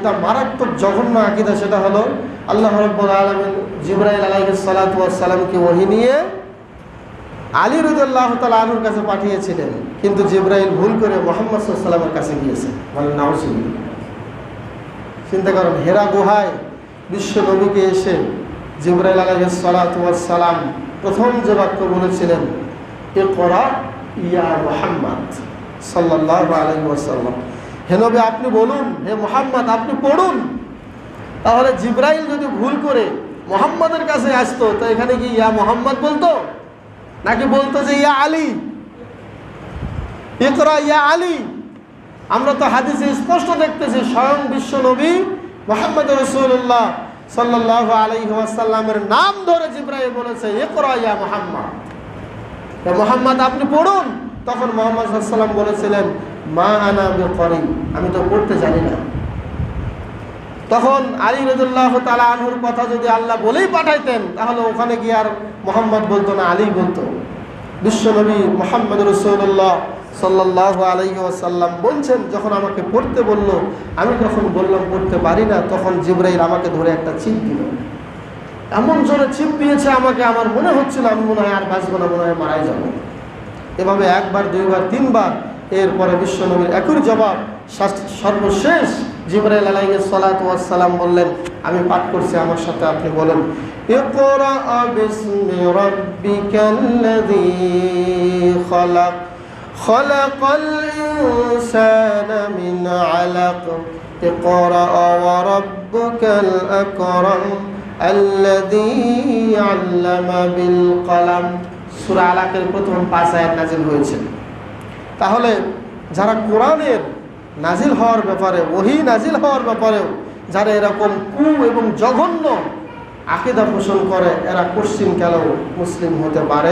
যেটা মারাত্মক জঘন্য আকীদা, সেটা হলো আল্লাহ রাব্বুল আলামিন জিবরাইল আলাইহিস সালাতু ওয়াস সালামকে ওহী নিয়ে আলী রাদিয়াল্লাহু তাআলা আনহুর কাছে পাঠিয়েছিলেন, কিন্তু জিবরাইল ভুল করে মুহাম্মদ সাল্লাল্লাহু আলাইহি ওয়াসাল্লামের কাছে গিয়েছে। বলেন নাউজুবিল্লাহ। চিন্তা করেন, হেরা গুহায় বিশ্ব নবীকে এসে জিবরাইল আলাইহিস সালাতু ওয়াস সালাম প্রথম যে বাক্য বলেছিলেন, ইকরা ইয়া মুহাম্মদ সাল্লাল্লাহু আলাইহি ওয়াসাল্লাম, হে নবী আপনি বলুন, হে মুহাম্মদ আপনি পড়ুন। তাহলে জিবরাইল যদি ভুল করে মুহাম্মদের কাছে আসতো, তো এখানে কি ইয়া মুহাম্মদ বলতো, নাকি বলতো যে ইয়া আলী, ইকরা ইয়া আলী? আমরা তো হাদিসে স্পষ্ট দেখতেছি স্বয়ং বিশ্ব নবী মুহাম্মদ রাসূলুল্লাহ সাল্লাল্লাহু আলাইহি ওয়াসাল্লামের নাম ধরে জিবরাইল বলেছে, ইকরা ইয়া মুহাম্মদ, হে মুহাম্মদ আপনি পড়ুন। তখন মুহাম্মদ সাল্লাল্লাহু আলাইহি ওয়াসাল্লাম বলেছিলেন, মা আনা বিকরি, আমি তো পড়তে জানি না। তখন আলী রাদিয়াল্লাহু তাআলা আনহুর কথা যদি আল্লাহ বলেই পাঠাইতেন, তাহলে ওখানে গিয়ে আর মুহাম্মদ বলতো না, আলী বলতো। বিশ্বনবী মুহাম্মদ রাসূলুল্লাহ সাল্লাল্লাহু আলাইহি ওয়াসাল্লাম বলছেন, যখন আমাকে পড়তে বলল, আমি যখন বললাম পড়তে পারি না, তখন জিবরাইল আমাকে ধরে একটা চিপ দিল। এমন জোরে চিপ দিয়েছে আমাকে, আমার মনে হচ্ছিল আমি মনে হয় আর বাঁচবো না, মনে হয় মারাই যাব। এভাবে একবার, দুইবার, তিনবার। এরপরে বিশ্বনবীর একই জবাব। সর্বশেষ জিবরাইল আলাইহিস সালাতু ওয়াস সালাম বললেন, আমি পাঠ করছি, আমার সাথে আপনি বলেন, ইকরা বিসমি রাব্বিকাল্লাযী খালাক খালাকাল ইনসানা মিন আলাক ইকরা ওয়া রাব্বুকাল আকরাম আল্লাযী আল্লামা বিল কলম। সূরা আলাকের প্রথম 5 আয়াত নাযিল হয়েছে। তাহলে যারা কোরআনের নাজিল হওয়ার ব্যাপারে, ওহী নাজিল হওয়ার ব্যাপারেও যারা এরকম এবং জঘন্য আকীদা পোষণ করে, এরা কোশ্চিন কেন মুসলিম হতে পারে?